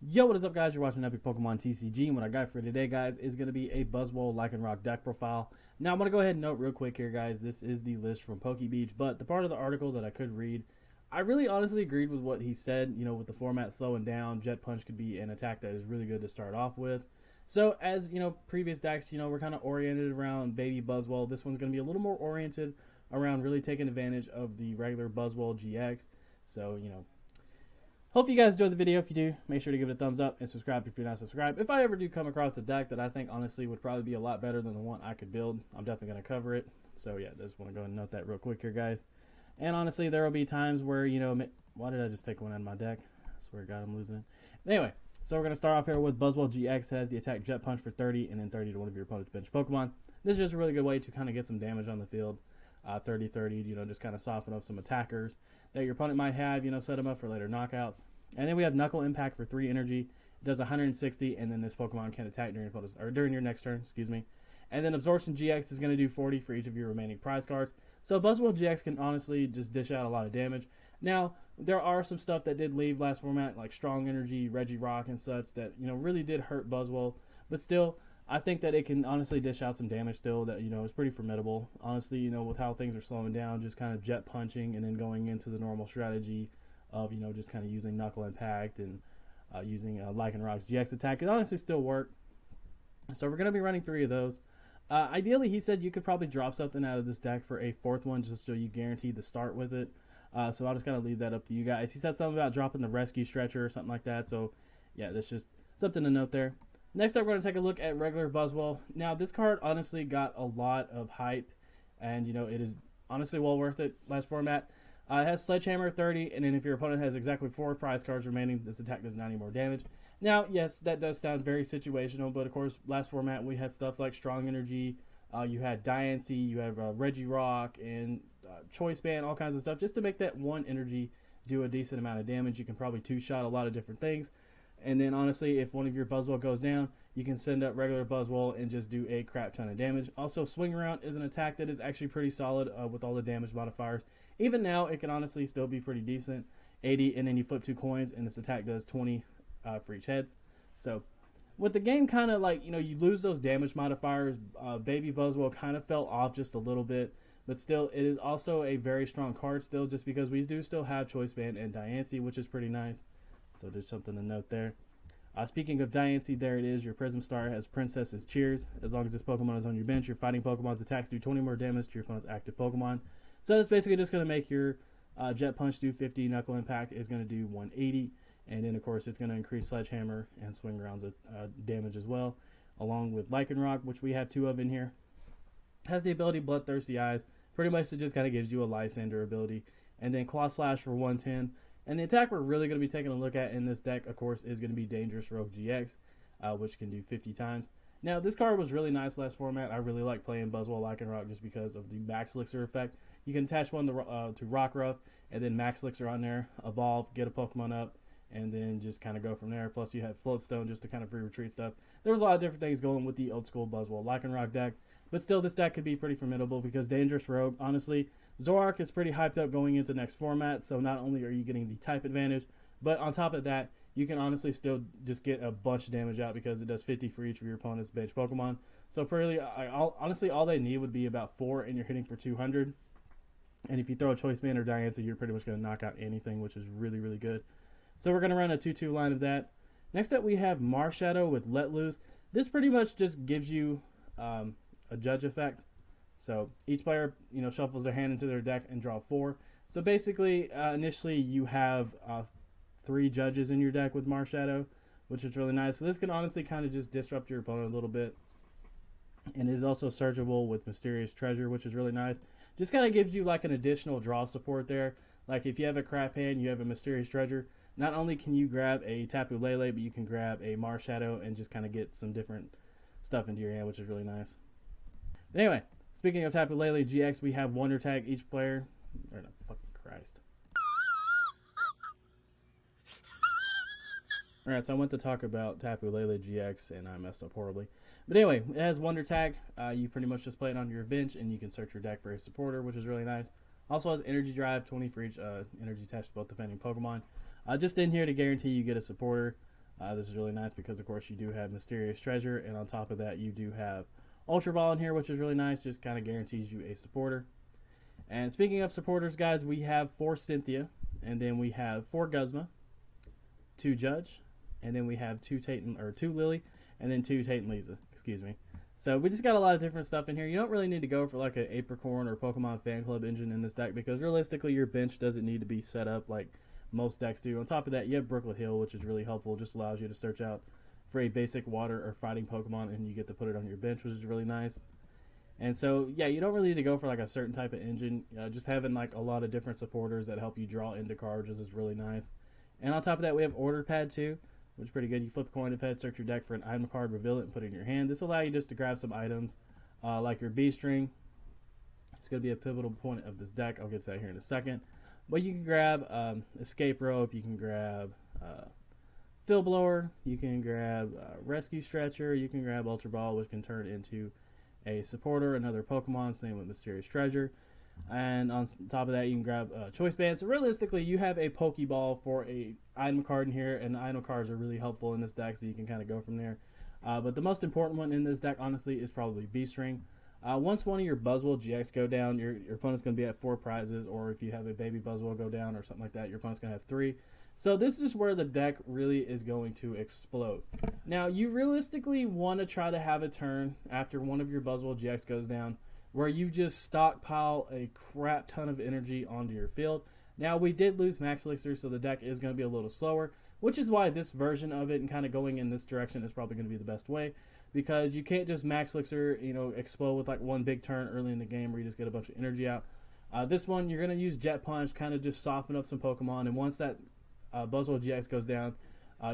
Yo, what is up, guys? You're watching Epic Pokemon TCG, and what I got for today, guys, is going to be a Buzzwole Lycanroc Deck profile. Now, I'm going to go ahead and note real quick here, guys, this is the list from Pokebeach, but the part of the article that I could read, I really honestly agreed with what he said, with the format slowing down. Jet Punch could be an attack that is really good to start off with. So, as, previous decks, we're kind of oriented around Baby Buzzwole. This one's going to be a little more oriented around really taking advantage of the regular Buzzwole GX. So, hope you guys enjoyed the video. If you do, make sure to give it a thumbs up and subscribe if you're not subscribed. If I ever do come across a deck that I think honestly would probably be a lot better than the one I could build, I'm definitely going to cover it. So yeah, just want to go ahead and note that real quick here, guys. And honestly, there will be times where, why did I just take one out of my deck? I swear to God, I'm losing it. Anyway, so we're going to start off here with Buzzwole GX. Has the attack Jet Punch for 30 and then 30 to one of your opponent's bench Pokemon. This is just a really good way to kind of get some damage on the field. 30-30, just kind of soften up some attackers that your opponent might have, set them up for later knockouts. And then we have Knuckle Impact for 3 energy. It does 160, and then this Pokemon can attack during your next turn, excuse me. And then Absorption GX is going to do 40 for each of your remaining prize cards. So Buzzwole GX can honestly just dish out a lot of damage. Now, there are some stuff that did leave last format, like Strong Energy, Regirock, and such that, really did hurt Buzzwole. But still, I think that it can honestly dish out some damage still that, is pretty formidable. Honestly, with how things are slowing down, just kind of jet punching and then going into the normal strategy of, just kind of using Knuckle Impact and using Lycanroc's GX attack. It honestly still work. So we're going to be running 3 of those. Ideally, he said you could probably drop something out of this deck for a 4th one just so you guaranteed to start with it. So I'll just kind of leave that up to you guys. He said something about dropping the Rescue Stretcher or something like that. So yeah, that's just something to note there. Next up, we're going to take a look at regular Buzzwole. Now, this card honestly got a lot of hype, and, it is honestly well worth it last format. It has Sledgehammer 30, and then if your opponent has exactly 4 prize cards remaining, this attack does 90 more damage. Now, yes, that does sound very situational, but of course, last format we had stuff like Strong Energy, you had Diancie, you have Regirock, and Choice Band, all kinds of stuff. Just to make that 1 energy do a decent amount of damage, you can probably 2-shot a lot of different things. And then, honestly, if one of your Buzzwole goes down, you can send up regular Buzzwole and just do a crap ton of damage. Also, Swing Around is an attack that is actually pretty solid with all the damage modifiers. Even now, it can honestly still be pretty decent. 80, and then you flip 2 coins, and this attack does 20 for each heads. So, with the game kind of like, you lose those damage modifiers, Baby Buzzwole kind of fell off just a little bit. But still, it is also a very strong card still, just because we do still have Choice Band and Diancie, which is pretty nice. So there's something to note there. Speaking of Diancie, there it is. Your Prism Star has Princess's Cheers. As long as this Pokemon is on your bench, your fighting Pokemon's attacks do 20 more damage to your opponent's active Pokemon. So that's basically just going to make your Jet Punch do 50. Knuckle Impact is going to do 180. And then, of course, it's going to increase Sledgehammer and Swing Around's damage as well. Along with Lycanroc, which we have 2 of in here. Has the ability Bloodthirsty Eyes. Pretty much it just kind of gives you a Lysander ability. And then Claw Slash for 110. And the attack we're really going to be taking a look at in this deck, of course, is going to be Dangerous Rogue GX, which can do 50 times. Now, this card was really nice last format. I really like playing Buzzwole Lycanroc just because of the Max Elixir effect. You can attach one to Rockruff, and then Max Elixir on there, evolve, get a Pokemon up, and then just kind of go from there. Plus, you had Floatstone just to kind of free retreat stuff. There was a lot of different things going with the old school Buzzwole Lycanroc deck. But still, this deck could be pretty formidable because Dangerous Rogue, honestly, Zoroark is pretty hyped up going into next format. So not only are you getting the type advantage, but on top of that, you can honestly still just get a bunch of damage out because it does 50 for each of your opponent's bench Pokemon. So pretty, honestly, all they need would be about 4, and you're hitting for 200. And if you throw a Choice Band or Diancie, you're pretty much going to knock out anything, which is really, really good. So we're going to run a 2-2 line of that. Next up, we have Marshadow with Let Loose. This pretty much just gives you a judge effect. So each player, shuffles their hand into their deck and draw 4. So basically, initially you have 3 judges in your deck with Marshadow, which is really nice. So this can honestly kind of just disrupt your opponent a little bit. And it is also searchable with Mysterious Treasure, which is really nice. Just kind of gives you like an additional draw support there. Like if you have a crap hand, you have a Mysterious Treasure. Not only can you grab a Tapu Lele, but you can grab a Marshadow and just kind of get some different stuff into your hand, which is really nice. Anyway, speaking of Tapu Lele GX, we have Wonder Tag each player. Or no, fucking Christ. Alright, so I went to talk about Tapu Lele GX and I messed up horribly. But anyway, it has Wonder Tag. You pretty much just play it on your bench and you can search your deck for a supporter, which is really nice. Also has Energy Drive, 20 for each energy attached to both defending Pokemon. Just in here to guarantee you get a supporter. This is really nice because, of course, you do have Mysterious Treasure, and on top of that, you do have Ultra Ball in here, which is really nice. Just kind of guarantees you a supporter. And speaking of supporters, guys, we have 4 Cynthia, and then we have 4 Guzma, 2 Judge, and then we have 2 Lily, and then 2 Tate and Lisa. Excuse me. So we just got a lot of different stuff in here. You don't really need to go for like an Apricorn or Pokemon Fan Club engine in this deck because realistically, your bench doesn't need to be set up like most decks do. On top of that, you have Brooklet Hill, which is really helpful. Just allows you to search out for a basic water or fighting Pokemon, and you get to put it on your bench, which is really nice. And so, yeah, you don't really need to go for like a certain type of engine. Just having like a lot of different supporters that help you draw into cards is really nice. And on top of that, we have Order Pad too, which is pretty good. You flip a coin to head, search your deck for an item card, reveal it, and put it in your hand. This will allow you just to grab some items like your B-String. It's going to be a pivotal point of this deck. I'll get to that here in a second. But you can grab Escape Rope, you can grab Fill Blower, you can grab Rescue Stretcher, you can grab Ultra Ball, which can turn into a supporter, another Pokemon, same with Mysterious Treasure. And on top of that, you can grab Choice Band. So realistically, you have a Pokeball for a item card in here, and the item cards are really helpful in this deck, so you can kind of go from there. But the most important one in this deck, honestly, is probably B-String. Once one of your Buzzwole GX go down, your opponent's going to be at 4 prizes, or if you have a baby Buzzwole go down or something like that, your opponent's going to have 3. So this is where the deck really is going to explode. Now, you realistically want to try to have a turn after one of your Buzzwole GX goes down where you just stockpile a crap ton of energy onto your field. Now, we did lose Max Elixir, so the deck is going to be a little slower, which is why this version of it and kind of going in this direction is probably going to be the best way. Because you can't just Max Elixir, explode with like one big turn early in the game where you just get a bunch of energy out. This one, you're going to use Jet Punch, kind of just soften up some Pokemon. And once that Buzzwole GX goes down,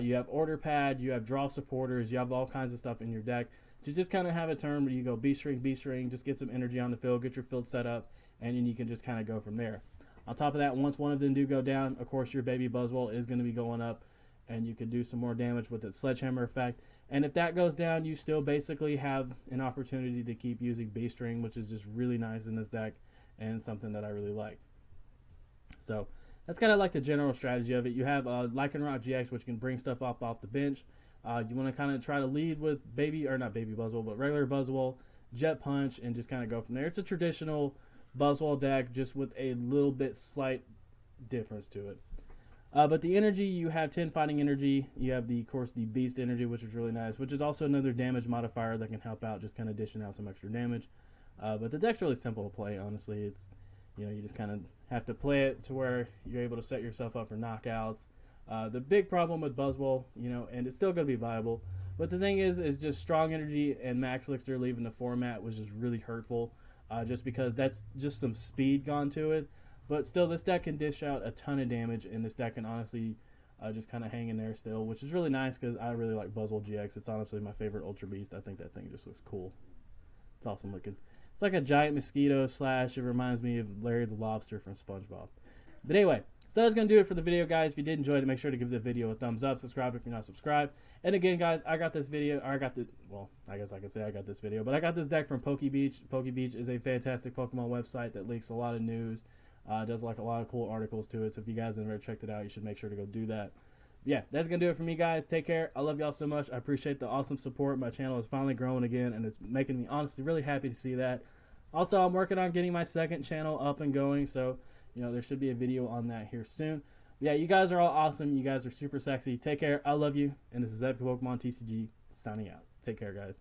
you have Order Pad, you have Draw Supporters, you have all kinds of stuff in your deck. To just kind of have a turn where you go B-String, just get some energy on the field, get your field set up, and then you can just kind of go from there. On top of that, once one of them do go down, of course, your baby Buzzwole is going to be going up, and you could do some more damage with its Sledgehammer effect. And if that goes down, you still basically have an opportunity to keep using B-String, which is just really nice in this deck and something that I really like. So that's kind of like the general strategy of it. You have Lycanroc GX, which can bring stuff up off the bench. You want to kind of try to lead with not baby Buzzwole, but regular Buzzwole, Jet Punch, and just kind of go from there. It's a traditional Buzzwole deck, just with a little bit slight difference to it. But the energy, you have 10 fighting energy. You have, of course, the beast energy, which is really nice, which is also another damage modifier that can help out, just kind of dishing out some extra damage. But the deck's really simple to play, honestly. It's, you just kind of have to play it to where you're able to set yourself up for knockouts. The big problem with Buzzwole, and it's still going to be viable, but the thing is just strong energy and Max Elixir leaving the format was just really hurtful, just because that's just some speed gone to it. But still, this deck can dish out a ton of damage, and this deck can honestly just kind of hang in there still, which is really nice because I really like Buzzwole GX. It's honestly my favorite Ultra Beast. I think that thing just looks cool. It's awesome looking. It's like a giant mosquito / it reminds me of Larry the Lobster from SpongeBob. But anyway, so that's going to do it for the video, guys. If you did enjoy it, make sure to give the video a thumbs up. Subscribe if you're not subscribed. And again, guys, I got this video. I guess I can say I got this video. But I got this deck from Pokebeach. Pokebeach is a fantastic Pokemon website that leaks a lot of news. Does like a lot of cool articles to it. So if you guys have never checked it out, you should make sure to go do that. Yeah, that's going to do it for me, guys. Take care. I love y'all so much. I appreciate the awesome support. My channel is finally growing again, and it's making me honestly really happy to see that. Also, I'm working on getting my second channel up and going, so there should be a video on that here soon. But yeah, you guys are all awesome. You guys are super sexy. Take care. I love you. And this is Epic Pokemon TCG signing out. Take care, guys.